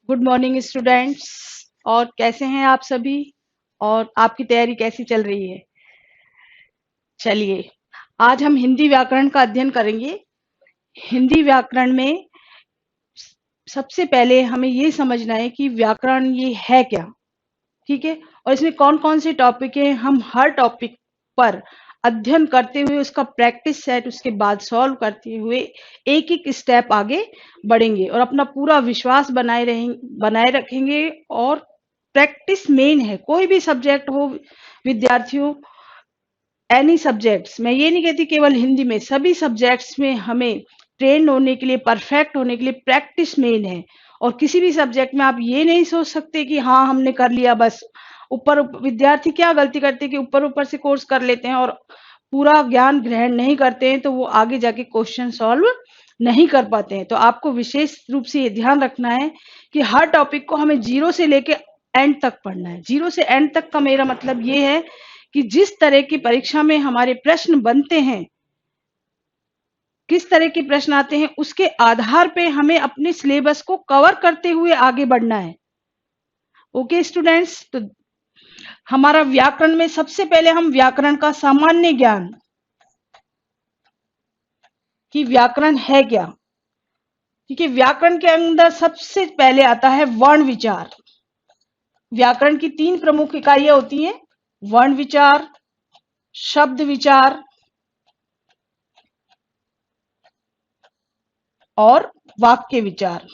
Good morning students. और कैसे हैं आप सभी? और आपकी तैयारी कैसी चल रही है? चलिए, आज हम हिंदी व्याकरण का अध्ययन करेंगे। हिंदी व्याकरण में सबसे पहले हमें ये समझना है कि व्याकरण ये है क्या। ठीक है, और इसमें कौन कौन से टॉपिक है, हम हर टॉपिक पर अध्ययन करते हुए उसका प्रैक्टिस सेट उसके बाद सॉल्व करते हुए एक एक स्टेप आगे बढ़ेंगे और अपना पूरा विश्वास बनाए रखेंगे। और प्रैक्टिस मेन है, कोई भी सब्जेक्ट हो विद्यार्थियों, एनी सब्जेक्ट्स, मैं ये नहीं कहती केवल हिंदी में, सभी सब्जेक्ट्स में हमें ट्रेन होने के लिए, परफेक्ट होने के लिए प्रैक्टिस मेन है। और किसी भी सब्जेक्ट में आप ये नहीं सोच सकते कि हाँ हमने कर लिया बस। विद्यार्थी क्या गलती करते हैं कि ऊपर ऊपर से कोर्स कर लेते हैं और पूरा ज्ञान ग्रहण नहीं करते हैं, तो वो आगे जाके क्वेश्चन सॉल्व नहीं कर पाते हैं। तो आपको विशेष रूप से ये ध्यान रखना है कि हर टॉपिक को हमें जीरो से लेके एंड तक पढ़ना है। जीरो से एंड तक का मेरा मतलब ये है कि जिस तरह की परीक्षा में हमारे प्रश्न बनते हैं, किस तरह के प्रश्न आते हैं, उसके आधार पे हमें अपने सिलेबस को कवर करते हुए आगे बढ़ना है। ओके स्टूडेंट्स, तो हमारा व्याकरण में सबसे पहले हम व्याकरण का सामान्य ज्ञान कि व्याकरण है क्या। ठीक है, व्याकरण के अंदर सबसे पहले आता है वर्ण विचार। व्याकरण की तीन प्रमुख इकाइयां होती हैं: वर्ण विचार, शब्द विचार और वाक्य विचार।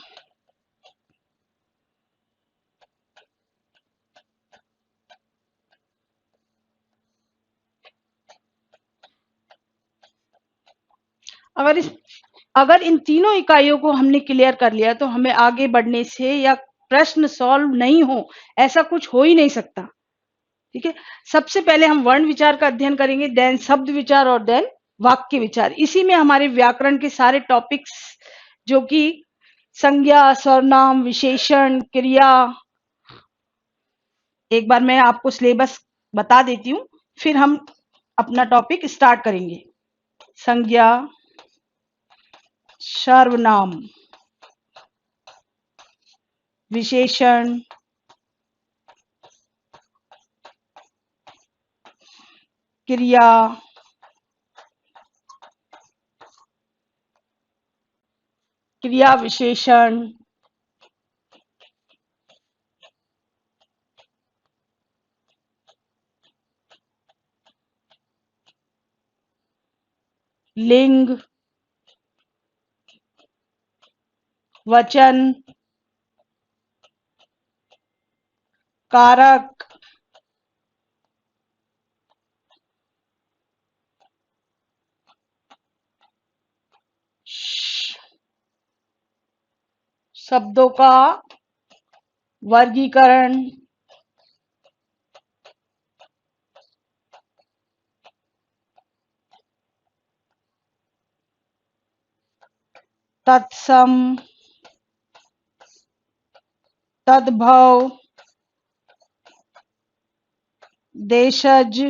अगर इस अगर इन तीनों इकाइयों को हमने क्लियर कर लिया तो हमें आगे बढ़ने से या प्रश्न सॉल्व नहीं हो, ऐसा कुछ हो ही नहीं सकता। ठीक है, सबसे पहले हम वर्ण विचार का अध्ययन करेंगे, देन शब्द विचार और देन वाक्य विचार। इसी में हमारे व्याकरण के सारे टॉपिक्स, जो कि संज्ञा, सर्वनाम, विशेषण, क्रिया, एक बार मैं आपको सिलेबस बता देती हूँ, फिर हम अपना टॉपिक स्टार्ट करेंगे। संज्ञा, सर्वनाम, विशेषण, क्रिया, क्रिया विशेषण, लिंग, वचन, कारक, शब्दों का वर्गीकरण, तत्सम, तद्भव, देशज,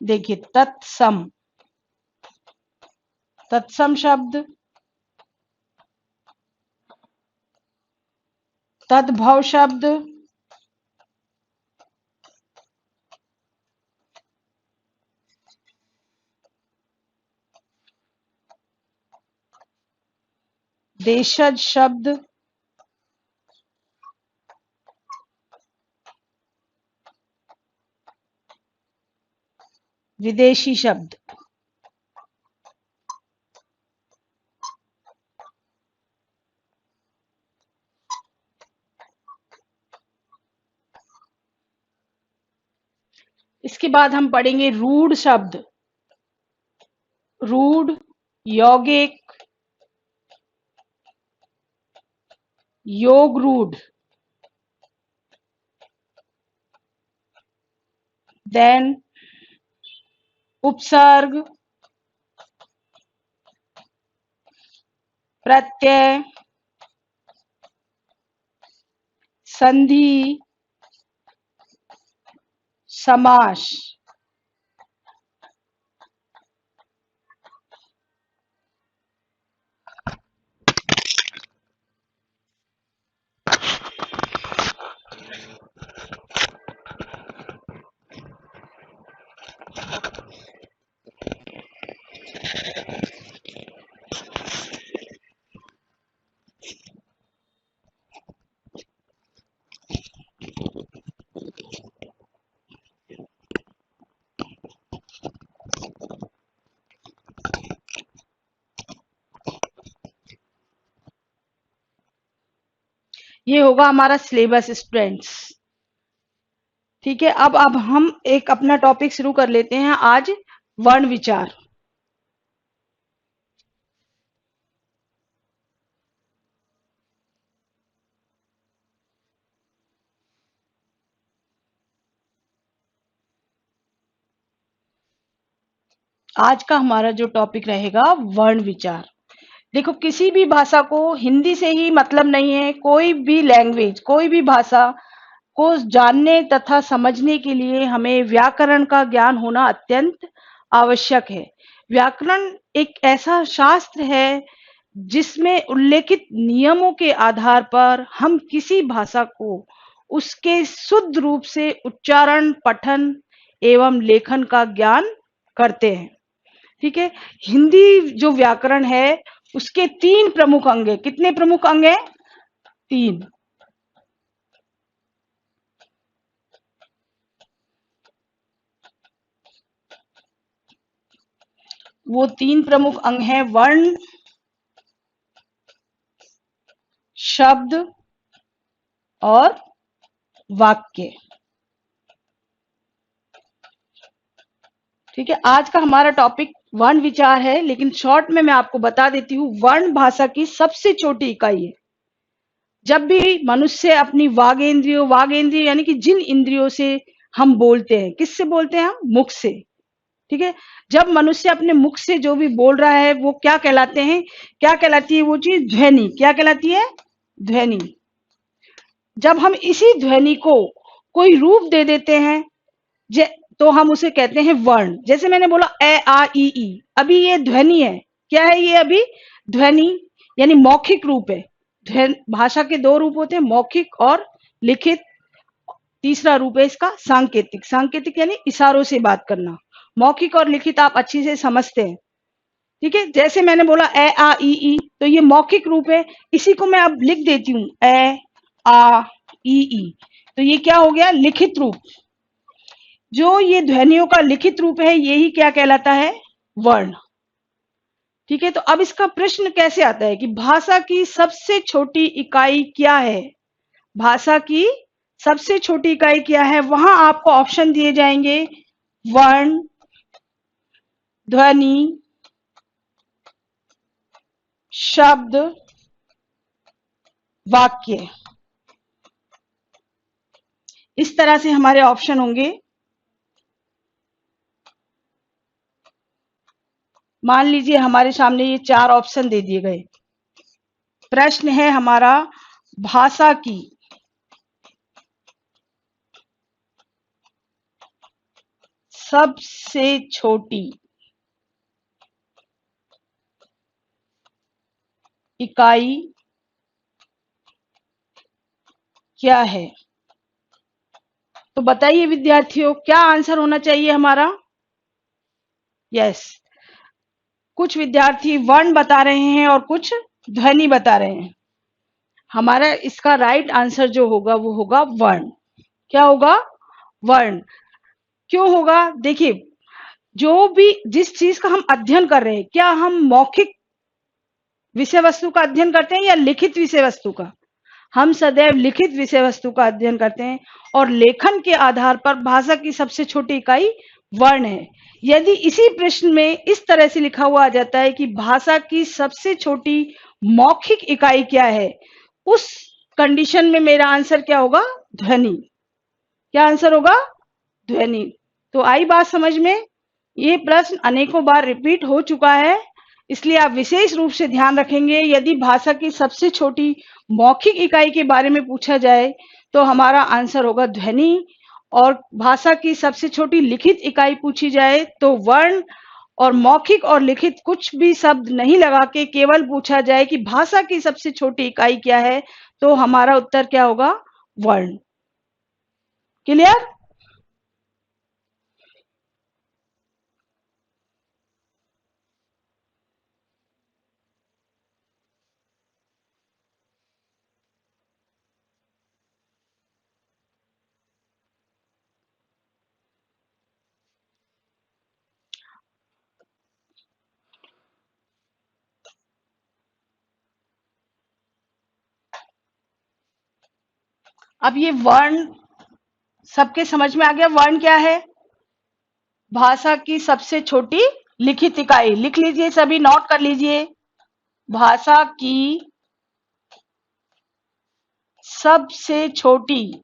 देखिए तत्सम, तत्सम शब्द, तद्भव शब्द, देशज शब्द, विदेशी शब्द। इसके बाद हम पढ़ेंगे रूढ़ शब्द। रूढ़, यौगिक, योग रूढ़, देन उपसर्ग, प्रत्यय, संधि, समास। ये होगा हमारा सिलेबस स्टूडेंट्स। ठीक है, अब हम एक अपना टॉपिक शुरू कर लेते हैं आज, वर्ण विचार। आज का हमारा जो टॉपिक रहेगा वर्ण विचार। देखो, किसी भी भाषा को हिंदी से ही मतलब नहीं है, कोई भी लैंग्वेज, कोई भी भाषा को जानने तथा समझने के लिए हमें व्याकरण का ज्ञान होना अत्यंत आवश्यक है। व्याकरण एक ऐसा शास्त्र है जिसमें उल्लेखित नियमों के आधार पर हम किसी भाषा को उसके शुद्ध रूप से उच्चारण, पठन एवं लेखन का ज्ञान करते हैं। ठीक है, हिंदी जो व्याकरण है उसके 3 प्रमुख अंग है। कितने प्रमुख अंग है? 3। वो 3 प्रमुख अंग हैं वर्ण, शब्द और वाक्य। ठीक है, आज का हमारा टॉपिक वर्ण विचार है, लेकिन शॉर्ट में मैं आपको बता देती हूँ, वर्ण भाषा की सबसे छोटी इकाई है। जब भी मनुष्य अपनी वाग इंद्रियों यानी कि जिन इंद्रियों से हम बोलते हैं, किससे बोलते हैं हम? मुख से। ठीक है, जब मनुष्य अपने मुख से जो भी बोल रहा है वो क्या कहलाते हैं? क्या कहलाती है वो चीज? ध्वनि। क्या कहलाती है? ध्वनि। जब हम इसी ध्वनि को कोई रूप दे देते हैं तो हम उसे कहते हैं वर्ण। जैसे मैंने बोला ए आ ई, अभी ये ध्वनि है। क्या है ये? अभी ध्वनि, यानी मौखिक रूप है। भाषा के 2 रूप होते हैं, मौखिक और लिखित। तीसरा रूप है इसका सांकेतिक। सांकेतिक यानी इशारों से बात करना। मौखिक और लिखित आप अच्छी से समझते हैं। ठीक है, जैसे मैंने बोला ए आ ई, तो ये मौखिक रूप है। इसी को मैं अब लिख देती हूँ ए आ ई, तो ये क्या हो गया? लिखित रूप। जो ये ध्वनियों का लिखित रूप है यही क्या कहलाता है? वर्ण। ठीक है, तो अब इसका प्रश्न कैसे आता है कि भाषा की सबसे छोटी इकाई क्या है? भाषा की सबसे छोटी इकाई क्या है? वहां आपको ऑप्शन दिए जाएंगे, वर्ण, ध्वनि, शब्द, वाक्य। इस तरह से हमारे ऑप्शन होंगे। मान लीजिए हमारे सामने ये 4 ऑप्शन दे दिए गए। प्रश्न है हमारा, भाषा की सबसे छोटी इकाई क्या है? तो बताइए विद्यार्थियों, क्या आंसर होना चाहिए हमारा? यस, कुछ विद्यार्थी वर्ण बता रहे हैं और कुछ ध्वनि बता रहे हैं। हमारा इसका राइट आंसर जो होगा वो होगा वर्ण। क्या होगा? वर्ण। क्यों होगा? देखिए, जो भी जिस चीज का हम अध्ययन कर रहे हैं, क्या हम मौखिक विषय वस्तु का अध्ययन करते हैं या लिखित विषय वस्तु का? हम सदैव लिखित विषय वस्तु का अध्ययन करते हैं और लेखन के आधार पर भाषा की सबसे छोटी इकाई वर्ण है। यदि इसी प्रश्न में इस तरह से लिखा हुआ आ जाता है कि भाषा की सबसे छोटी मौखिक इकाई क्या है, उस कंडीशन में मेरा आंसर क्या होगा? ध्वनि। क्या आंसर होगा? ध्वनि। तो आई बात समझ में? ये प्रश्न अनेकों बार रिपीट हो चुका है, इसलिए आप विशेष रूप से ध्यान रखेंगे। यदि भाषा की सबसे छोटी मौखिक इकाई के बारे में पूछा जाए तो हमारा आंसर होगा ध्वनि, और भाषा की सबसे छोटी लिखित इकाई पूछी जाए तो वर्ण, और मौखिक और लिखित कुछ भी शब्द नहीं लगा के केवल पूछा जाए कि भाषा की सबसे छोटी इकाई क्या है, तो हमारा उत्तर क्या होगा? वर्ण। क्लियर? अब ये वर्ण सबके समझ में आ गया? वर्ण क्या है? भाषा की सबसे छोटी लिखित इकाई। लिख लीजिए, सभी नोट कर लीजिए। भाषा की सबसे छोटी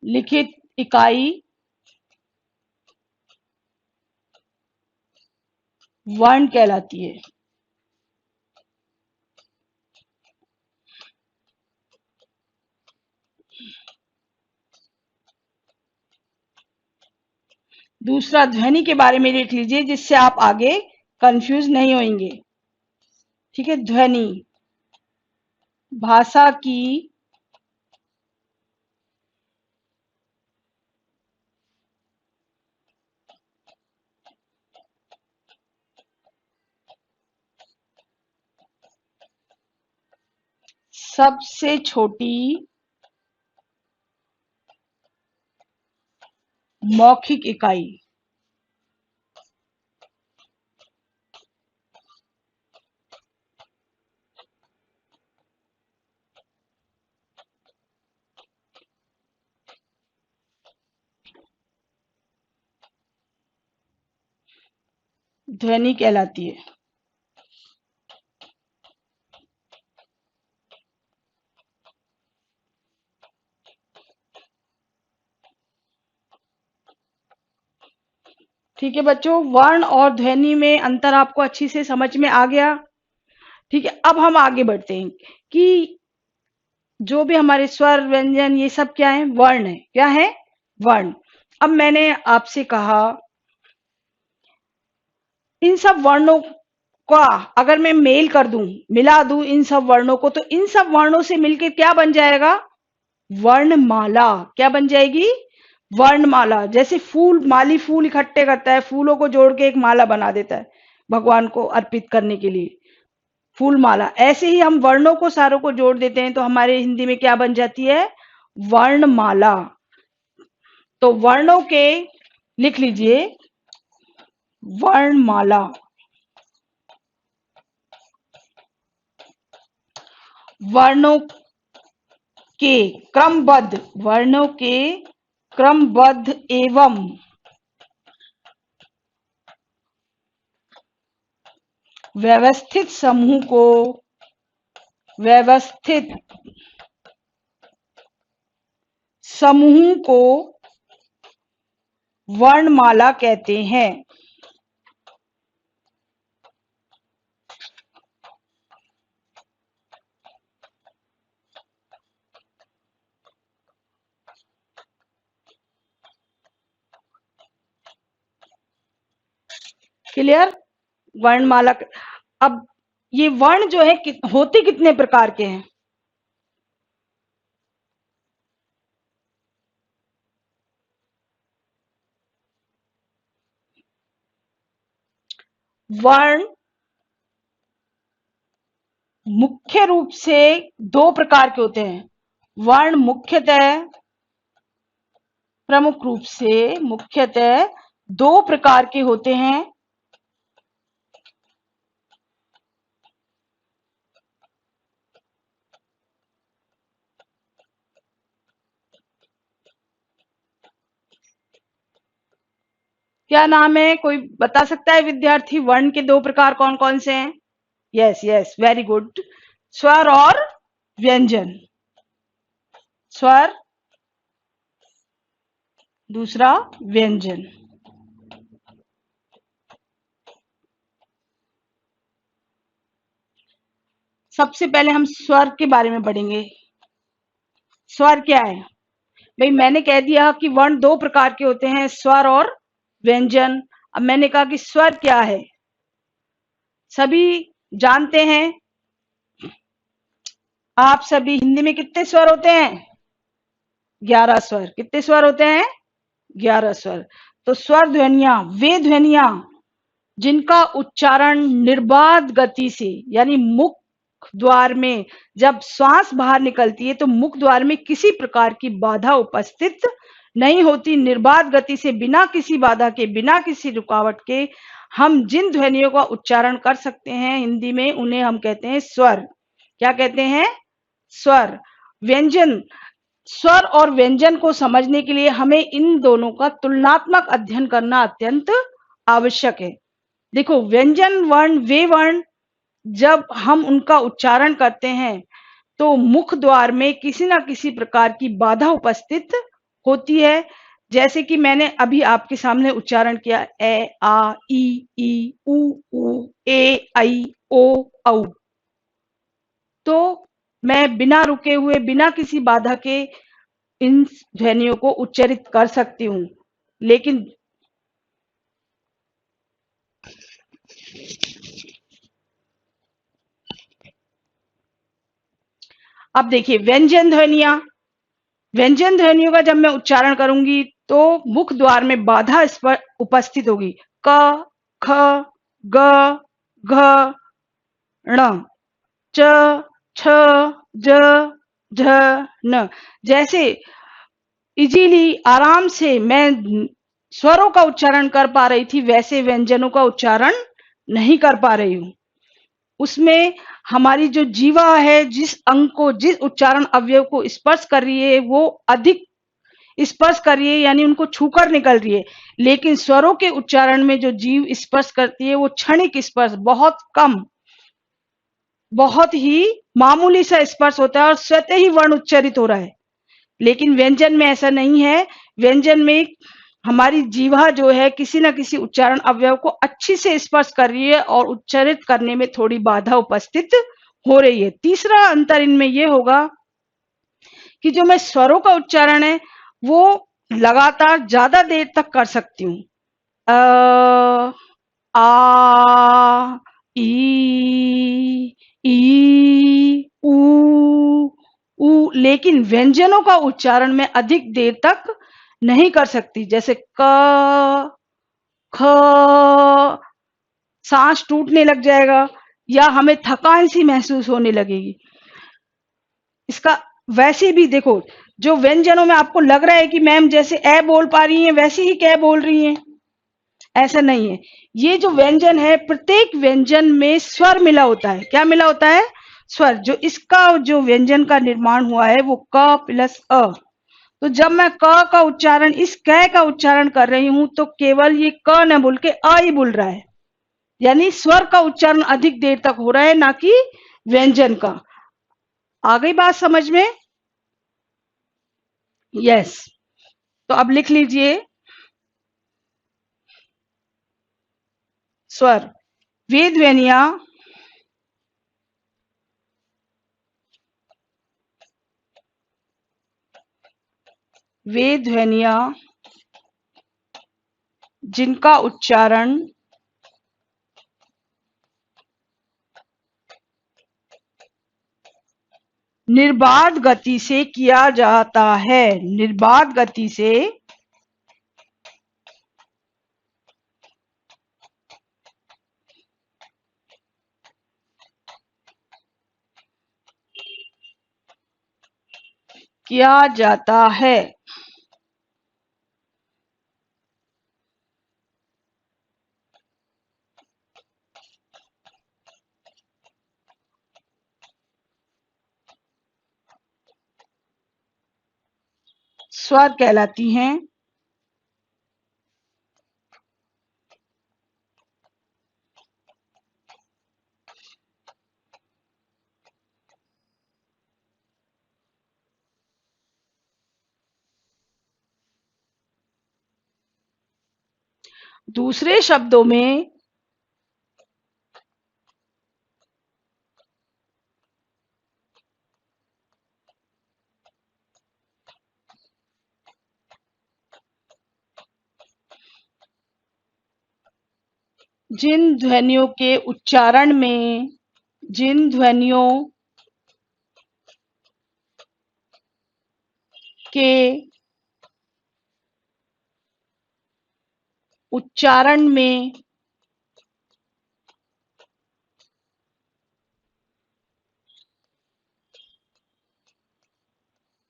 लिखित इकाई वर्ण कहलाती है। दूसरा ध्वनि के बारे में लिख लीजिए, जिससे आप आगे कंफ्यूज नहीं होंगे। ठीक है? ध्वनि भाषा की सबसे छोटी मौखिक इकाई। ध्वनि कहलाती है। ठीक है बच्चों, वर्ण और ध्वनि में अंतर आपको अच्छी से समझ में आ गया? ठीक है, अब हम आगे बढ़ते हैं कि जो भी हमारे स्वर व्यंजन ये सब क्या है? वर्ण है। क्या है? वर्ण। अब मैंने आपसे कहा इन सब वर्णों का अगर मैं मेल कर दूं, मिला दूं इन सब वर्णों को, तो इन सब वर्णों से मिलकर क्या बन जाएगा? वर्णमाला। क्या बन जाएगी? वर्णमाला। जैसे फूल, माली फूल इकट्ठे करता है, फूलों को जोड़ के एक माला बना देता है भगवान को अर्पित करने के लिए, फूल माला। ऐसे ही हम वर्णों को सारों को जोड़ देते हैं तो हमारे हिंदी में क्या बन जाती है? वर्णमाला। तो वर्णों के लिख लीजिए, वर्णमाला। वर्णों के क्रमबद्ध, वर्णों के क्रमबद्ध एवं व्यवस्थित समूह को व्यवस्थित समूह को वर्णमाला कहते हैं। क्लियर? वर्णमाला। अब ये वर्ण जो है होते कितने प्रकार के हैं? वर्ण मुख्य रूप से दो प्रकार के होते हैं। वर्ण मुख्यतः प्रमुख रूप से मुख्यतः दो प्रकार के होते हैं। क्या नाम है, कोई बता सकता है विद्यार्थी? वर्ण के दो प्रकार कौन कौन से हैं? Yes yes, very good. स्वर और व्यंजन। स्वर, दूसरा व्यंजन। सबसे पहले हम स्वर के बारे में पढ़ेंगे। स्वर क्या है? भाई मैंने कह दिया कि वर्ण दो प्रकार के होते हैं, स्वर और व्यंजन। अब मैंने कहा कि स्वर क्या है, सभी जानते हैं। आप सभी, हिंदी में कितने स्वर होते हैं? 11 स्वर। कितने स्वर होते हैं? 11 स्वर। तो स्वर ध्वनियां वे ध्वनियां जिनका उच्चारण निर्बाध गति से, यानी मुख द्वार में जब श्वास बाहर निकलती है तो मुख द्वार में किसी प्रकार की बाधा उपस्थित नहीं होती, निर्बाध गति से, बिना किसी बाधा के, बिना किसी रुकावट के हम जिन ध्वनियों का उच्चारण कर सकते हैं हिंदी में, उन्हें हम कहते हैं स्वर। क्या कहते हैं? स्वर। व्यंजन, स्वर और व्यंजन को समझने के लिए हमें इन दोनों का तुलनात्मक अध्ययन करना अत्यंत आवश्यक है। देखो, व्यंजन वर्ण वे वर्ण जब हम उनका उच्चारण करते हैं तो मुख द्वार में किसी ना किसी प्रकार की बाधा उपस्थित होती है। जैसे कि मैंने अभी आपके सामने उच्चारण किया, ए आ ई उ ए ऐ ओ औ। तो मैं बिना रुके हुए, बिना किसी बाधा के इन ध्वनियों को उच्चारित कर सकती हूँ। लेकिन अब देखिए, व्यंजन ध्वनियां, व्यंजन ध्वनियों का जब मैं उच्चारण करूंगी तो मुख द्वार में बाधा इस पर उपस्थित होगी। क, ख, ग, घ, ण, च, छ, ज, झ, न। जैसे इजीली, आराम से मैं स्वरों का उच्चारण कर पा रही थी, वैसे व्यंजनों का उच्चारण नहीं कर पा रही हूं। उसमें हमारी जो जीवा है, जिस अंग को, जिस उच्चारण अवयव को स्पर्श कर रही है, वो अधिक स्पर्श कर रही है, यानी उनको छूकर निकल रही है। लेकिन स्वरों के उच्चारण में जो जीव स्पर्श करती है वो क्षणिक स्पर्श, बहुत कम, बहुत ही मामूली सा स्पर्श होता है और स्वतः ही वर्ण उच्चारित हो रहा है। लेकिन व्यंजन में ऐसा नहीं है। व्यंजन में हमारी जीवा जो है किसी ना किसी उच्चारण अवयव को अच्छी से स्पर्श कर रही है और उच्चारित करने में थोड़ी बाधा उपस्थित हो रही है। तीसरा अंतर इनमें यह होगा कि जो मैं स्वरों का उच्चारण है वो लगातार ज्यादा देर तक कर सकती हूँ। अ, आ, ई, ऊ। लेकिन व्यंजनों का उच्चारण में अधिक देर तक नहीं कर सकती। जैसे क, ख, सांस टूटने लग जाएगा या हमें थकान सी महसूस होने लगेगी। इसका वैसे भी देखो, जो व्यंजनों में आपको लग रहा है कि मैम जैसे ए बोल पा रही हैं वैसे ही कै बोल रही हैं, ऐसा नहीं है। ये जो व्यंजन है, प्रत्येक व्यंजन में स्वर मिला होता है। क्या मिला होता है? स्वर। जो इसका जो व्यंजन का निर्माण हुआ है वो क प्लस अ। तो जब मैं क का उच्चारण, इस कै का उच्चारण कर रही हूं तो केवल ये क न बोल के अ ही बोल रहा है, यानी स्वर का उच्चारण अधिक देर तक हो रहा है, ना कि व्यंजन का। आ गई बात समझ में? यस। तो अब लिख लीजिए, स्वर वे ध्वनियां वे ध्वनियां जिनका उच्चारण निर्बाध गति से किया जाता है। निर्बाध गति से किया जाता है। स्वर कहलाती हैं। दूसरे शब्दों में जिन ध्वनियों के उच्चारण में जिन ध्वनियों के उच्चारण में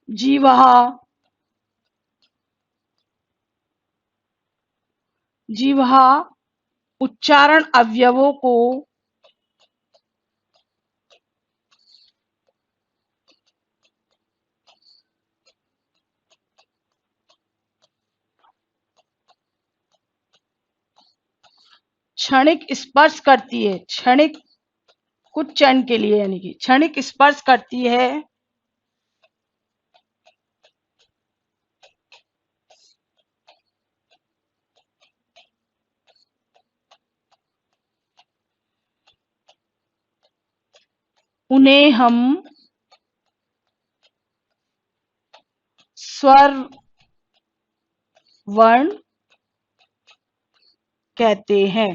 जीवहा जीवहा उच्चारण अवयवों को क्षणिक स्पर्श करती है। क्षणिक कुछ क्षण के लिए, यानी कि क्षणिक स्पर्श करती है। उन्हें हम स्वर वर्ण कहते हैं।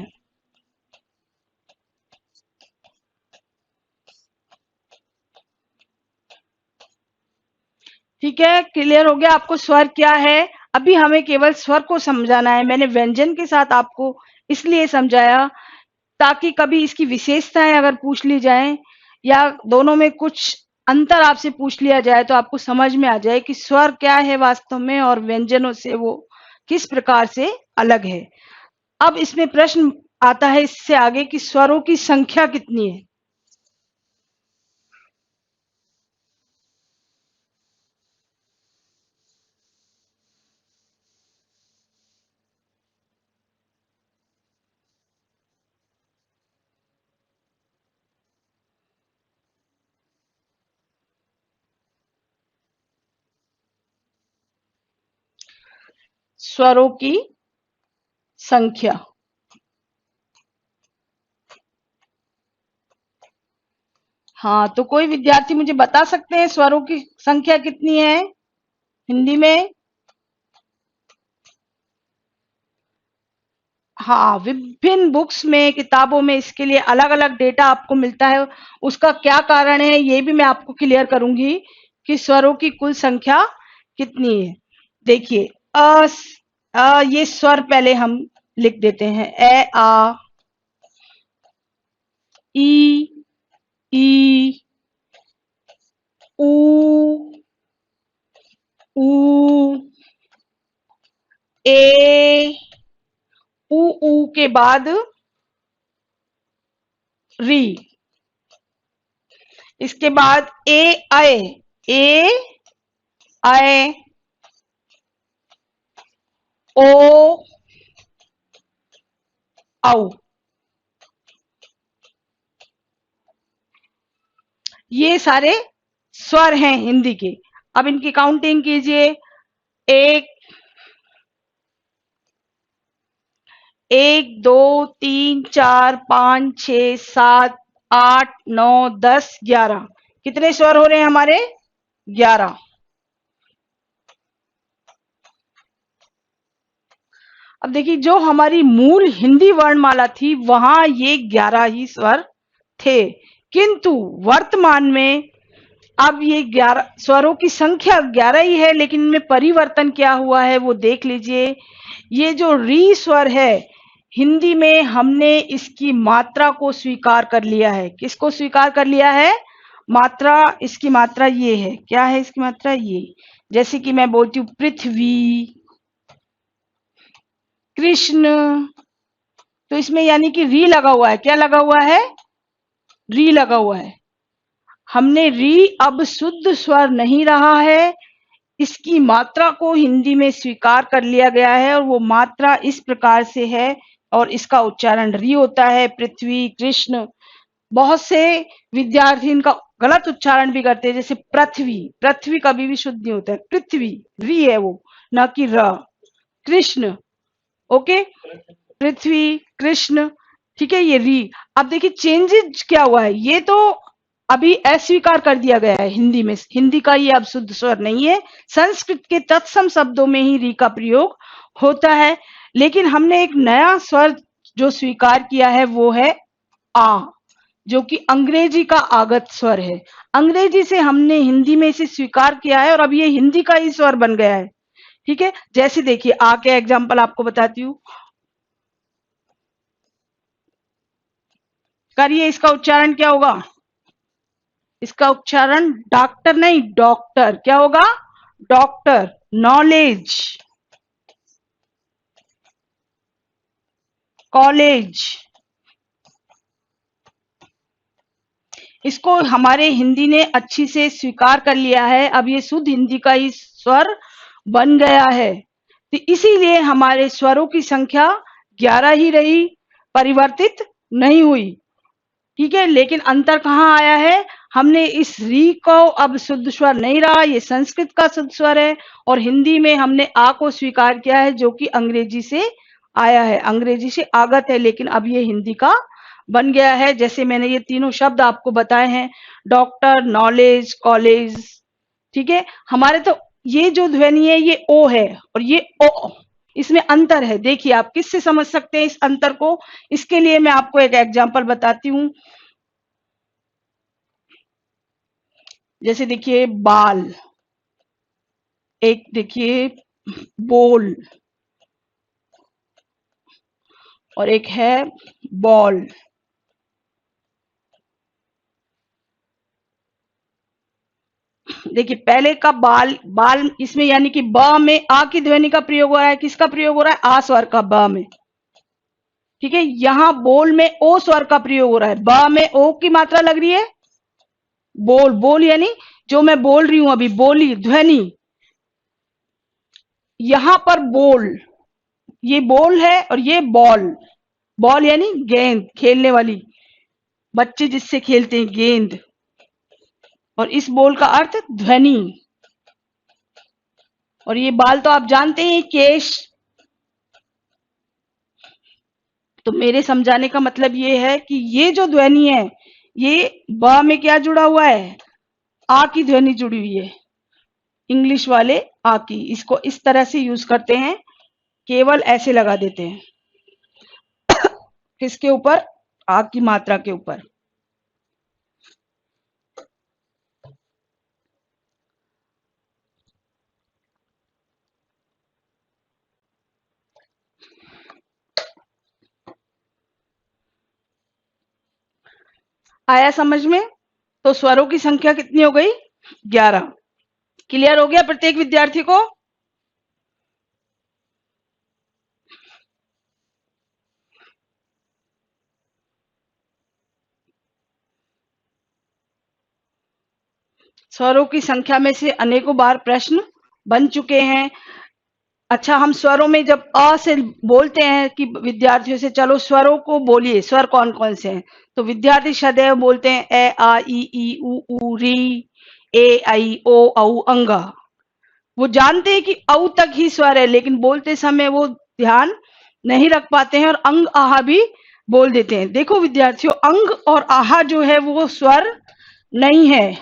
ठीक है, क्लियर हो गया आपको स्वर क्या है। अभी हमें केवल स्वर को समझाना है। मैंने व्यंजन के साथ आपको इसलिए समझाया ताकि कभी इसकी विशेषताएं अगर पूछ ली जाएं या दोनों में कुछ अंतर आपसे पूछ लिया जाए तो आपको समझ में आ जाए कि स्वर क्या है वास्तव में और व्यंजनों से वो किस प्रकार से अलग है। अब इसमें प्रश्न आता है इससे आगे कि स्वरों की संख्या कितनी है। स्वरों की संख्या, हाँ, तो कोई विद्यार्थी मुझे बता सकते हैं स्वरों की संख्या कितनी है हिंदी में। हाँ, विभिन्न बुक्स में, किताबों में इसके लिए अलग-अलग डेटा आपको मिलता है। उसका क्या कारण है ये भी मैं आपको क्लियर करूंगी कि स्वरों की कुल संख्या कितनी है। देखिए, ये स्वर पहले हम लिख देते हैं। ए आ, ई, ई, ऊ, ऊ, ए, ऊ के बाद री, इसके बाद ए आए, ओ औ। ये सारे स्वर हैं हिंदी के। अब इनकी काउंटिंग कीजिए। एक, एक, दो, तीन, चार, पांच, छह, सात, आठ, नौ, 10, 11। कितने स्वर हो रहे हैं हमारे? 11। अब देखिए, जो हमारी मूल हिंदी वर्णमाला थी वहां ये 11 ही स्वर थे, किंतु वर्तमान में अब ये 11 स्वरों की संख्या 11 ही है, लेकिन इनमें परिवर्तन क्या हुआ है वो देख लीजिए। ये जो री स्वर है हिंदी में हमने इसकी मात्रा को स्वीकार कर लिया है। किसको स्वीकार कर लिया है? मात्रा, इसकी मात्रा ये है, क्या है इसकी मात्रा ये। जैसे कि मैं बोलती हूँ पृथ्वी, कृष्ण, तो इसमें यानी कि री लगा हुआ है, क्या लगा हुआ है, री लगा हुआ है। हमने री अब शुद्ध स्वर नहीं रहा है, इसकी मात्रा को हिंदी में स्वीकार कर लिया गया है और वो मात्रा इस प्रकार से है और इसका उच्चारण री होता है। पृथ्वी, कृष्ण, बहुत से विद्यार्थी इनका गलत उच्चारण भी करते हैं, जैसे पृथ्वी, पृथ्वी कभी भी शुद्ध नहीं होता है, पृथ्वी री है वो, ना कि र। कृष्ण, ओके, पृथ्वी, कृष्ण, ठीक है, ये री। अब देखिए चेंजेस क्या हुआ है, ये तो अभी अस्वीकार कर दिया गया है हिंदी में, हिंदी का ये अब शुद्ध स्वर नहीं है। संस्कृत के तत्सम शब्दों में ही री का प्रयोग होता है, लेकिन हमने एक नया स्वर जो स्वीकार किया है वो है आ, जो कि अंग्रेजी का आगत स्वर है। अंग्रेजी से हमने हिंदी में इसे स्वीकार किया है और अब ये हिंदी का ही स्वर बन गया है। ठीक है, जैसे देखिए आ के एग्जाम्पल आपको बताती हूँ, करिए, इसका उच्चारण क्या होगा, इसका उच्चारण डॉक्टर नहीं, डॉक्टर, क्या होगा, डॉक्टर। नॉलेज, कॉलेज, इसको हमारे हिंदी ने अच्छी से स्वीकार कर लिया है, अब ये शुद्ध हिंदी का ही स्वर बन गया है। तो इसीलिए हमारे स्वरों की संख्या 11 ही रही, परिवर्तित नहीं हुई। ठीक है, लेकिन अंतर कहाँ आया है, हमने इस री को अब शुद्ध स्वर नहीं रहा, ये संस्कृत का शुद्ध स्वर है, और हिंदी में हमने आ को स्वीकार किया है जो कि अंग्रेजी से आया है, अंग्रेजी से आगत है, लेकिन अब ये हिंदी का बन गया है। जैसे मैंने ये तीनों शब्द आपको बताए हैं, डॉक्टर, नॉलेज, कॉलेज। ठीक है, हमारे तो ये जो ध्वनि है ये ओ है और ये ओ, इसमें अंतर है। देखिए आप किससे समझ सकते हैं इस अंतर को, इसके लिए मैं आपको एक एग्जांपल बताती हूँ। जैसे देखिए बाल, एक देखिए बोल, और एक है बॉल। देखिए पहले का बाल, बाल इसमें यानी कि ब में आ की ध्वनि का प्रयोग हो रहा है, किसका प्रयोग हो रहा है, आ स्वर का, ब में। ठीक है, यहां बोल में ओ स्वर का प्रयोग हो रहा है, ब में ओ की मात्रा लग रही है, बोल, बोल यानी जो मैं बोल रही हूं अभी, बोली ध्वनि, यहां पर बोल, ये बोल है और ये बॉल, बॉल यानी गेंद, खेलने वाली, बच्चे जिससे खेलते हैं गेंद, और इस बोल का अर्थ ध्वनि। और ये बाल तो आप जानते हैं, केश। तो मेरे समझाने का मतलब ये है कि ये जो ध्वनि है ये ब में क्या जुड़ा हुआ है, आ की ध्वनि जुड़ी हुई है, इंग्लिश वाले आ की, इसको इस तरह से यूज करते हैं, केवल ऐसे लगा देते हैं, किसके ऊपर, आ की मात्रा के ऊपर। आया समझ में। तो स्वरों की संख्या कितनी हो गई, 11। क्लियर हो गया प्रत्येक विद्यार्थी को। स्वरों की संख्या में से अनेकों बार प्रश्न बन चुके हैं। अच्छा, हम स्वरों में जब अ से बोलते हैं कि विद्यार्थियों से चलो स्वरों को बोलिए, स्वर कौन कौन से हैं, तो विद्यार्थी सदैव बोलते हैं ए आ ई उ री, ए आई ओ औ अंगा। वो जानते हैं कि औ तक ही स्वर है, लेकिन बोलते समय वो ध्यान नहीं रख पाते हैं और अंग आहा भी बोल देते हैं। देखो विद्यार्थियों, अंग और आहा जो है वो स्वर नहीं है,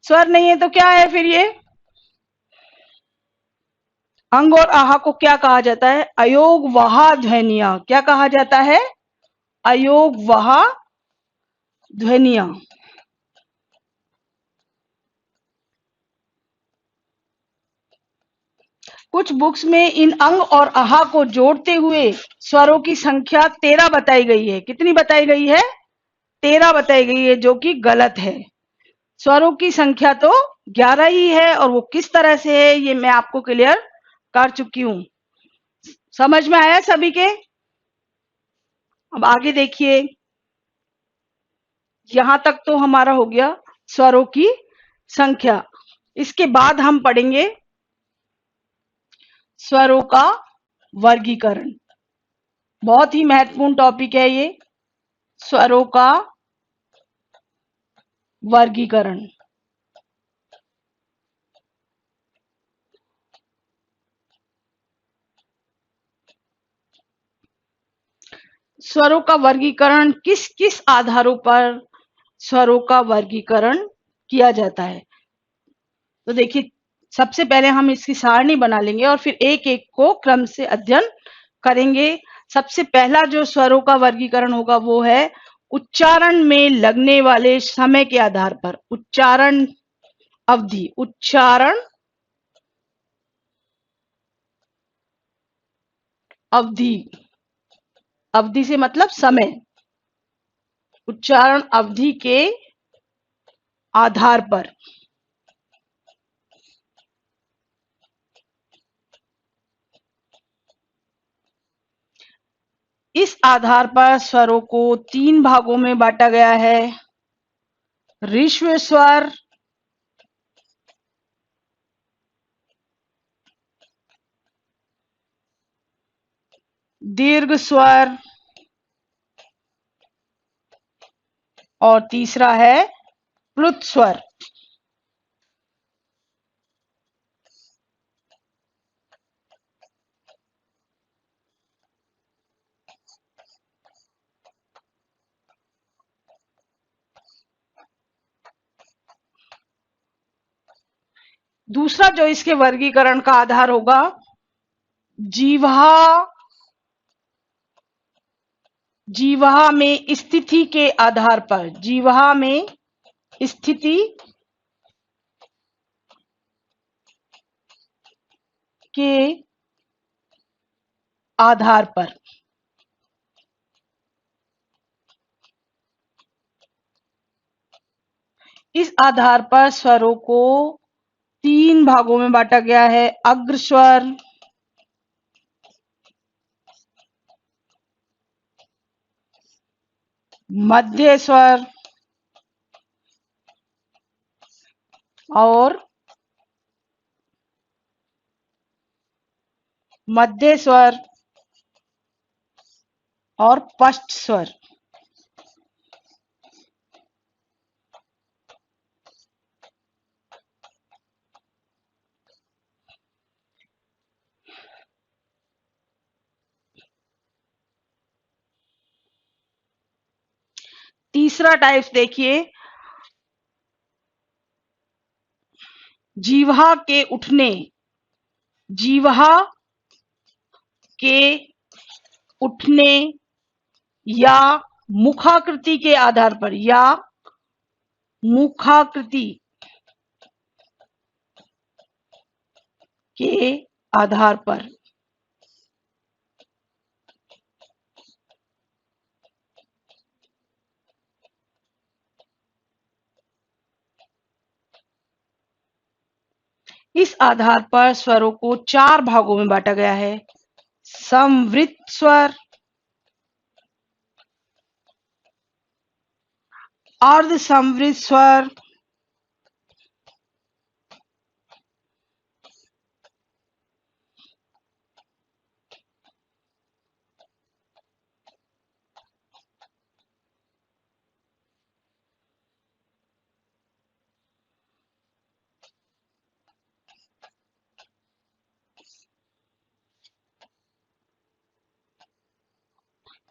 स्वर नहीं है तो क्या है फिर ये, अंग और आहा को क्या कहा जाता है, अयोग वहा ध्वनिया। क्या कहा जाता है, अयोग वहा ध्वनिया। कुछ बुक्स में इन अंग और आहा को जोड़ते हुए स्वरों की संख्या 13 बताई गई है। कितनी बताई गई है, 13 बताई गई है, जो कि गलत है। स्वरों की संख्या तो 11 ही है, और वो किस तरह से है ये मैं आपको क्लियर कर चुकी हूं। समझ में आया सभी के? अब आगे देखिए, यहां तक तो हमारा हो गया स्वरों की संख्या। इसके बाद हम पढ़ेंगे स्वरों का वर्गीकरण। बहुत ही महत्वपूर्ण टॉपिक है ये, स्वरों का वर्गीकरण। स्वरों का वर्गीकरण किस किस आधारों पर स्वरों का वर्गीकरण किया जाता है? तो देखिए, सबसे पहले हम इसकी सारणी बना लेंगे और फिर एक एक को क्रम से अध्ययन करेंगे। सबसे पहला जो स्वरों का वर्गीकरण होगा वो है उच्चारण में लगने वाले समय के आधार पर। उच्चारण अवधि, उच्चारण अवधि, अवधि से मतलब समय, उच्चारण अवधि के आधार पर इस आधार पर स्वरों को 3 भागों में बांटा गया है। ऋश्व स्वर, दीर्घ स्वर और तीसरा है प्लुत स्वर। दूसरा जो इसके वर्गीकरण का आधार होगा, जीवा, जीवा में स्थिति के आधार पर, जीवा में स्थिति के आधार पर इस आधार पर स्वरों को 3 भागों में बांटा गया है। अग्र स्वर, मध्य स्वर और मध्य स्वर और पश्च स्वर। तीसरा टाइप्स देखिए, जीवा के उठने, जीवा के उठने या मुखाकृति के आधार पर, या मुखाकृति के आधार पर इस आधार पर स्वरों को 4 भागों में बांटा गया है। संवृत स्वर, अर्ध संवृत स्वर,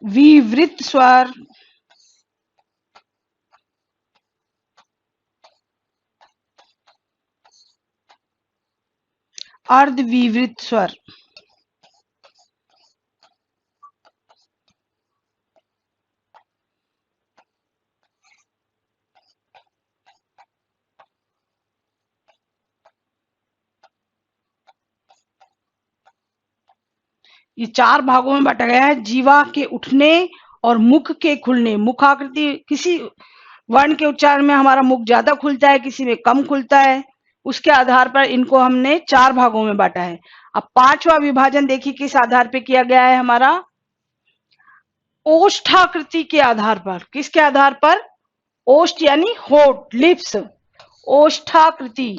विवृत स्वर, अर्ध विवृत स्वर। ये 4 भागों में बांटा गया है। जीवा के उठने और मुख के खुलने, मुखाकृति, किसी वर्ण के उच्चारण में हमारा मुख ज्यादा खुलता है, किसी में कम खुलता है, उसके आधार पर इनको हमने 4 भागों में बांटा है। अब 5वां विभाजन देखिए किस आधार पे किया गया है हमारा, ओष्ठाकृति के आधार पर। किसके आधार पर? ओष्ठ यानी होठ, लिप्स, ओष्ठाकृति।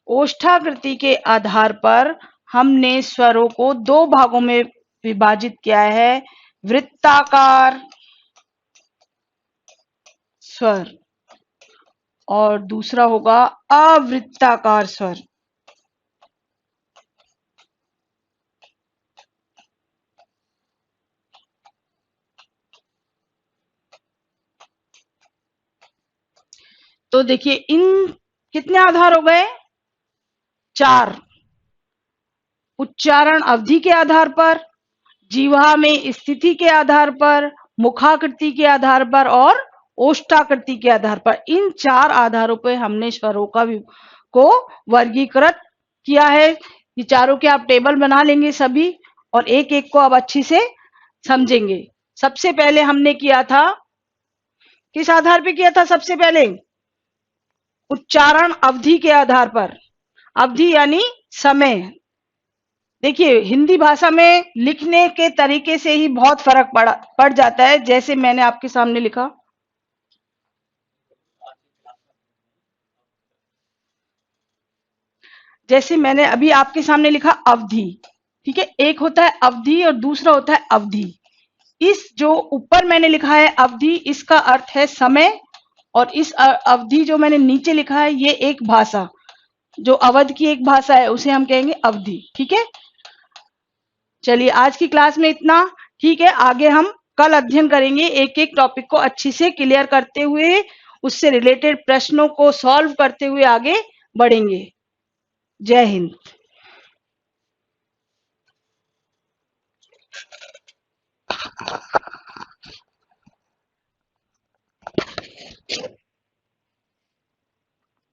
ओष्ठाकृति के आधार पर हमने स्वरों को 2 भागों में विभाजित किया है, वृत्ताकार स्वर और दूसरा होगा अवृत्ताकार स्वर। तो देखिए इन कितने आधार हो गए? 4। उच्चारण अवधि के आधार पर, जीवा में स्थिति के आधार पर, मुखाकृति के आधार पर और ओष्ठाकृति के आधार पर। इन 4 आधारों पर हमने स्वरों को वर्गीकृत किया है। ये चारों के आप टेबल बना लेंगे सभी और एक एक को अब अच्छी से समझेंगे। सबसे पहले हमने किया था, किस आधार पे किया था? सबसे पहले उच्चारण अवधि के आधार पर। अवधि यानी समय। देखिए हिंदी भाषा में लिखने के तरीके से ही बहुत फर्क पड़ जाता है। जैसे मैंने आपके सामने लिखा, जैसे मैंने अभी आपके सामने लिखा अवधि, ठीक है। एक होता है अवधि और दूसरा होता है अवधि। इस जो ऊपर मैंने लिखा है अवधि, इसका अर्थ है समय, और इस अवधि जो मैंने नीचे लिखा है ये एक भाषा, जो अवध की एक भाषा है उसे हम कहेंगे अवधि, ठीक है। चलिए आज की क्लास में इतना, ठीक है। आगे हम कल अध्ययन करेंगे, एक एक टॉपिक को अच्छी से क्लियर करते हुए, उससे रिलेटेड प्रश्नों को सॉल्व करते हुए आगे बढ़ेंगे। जय हिंद।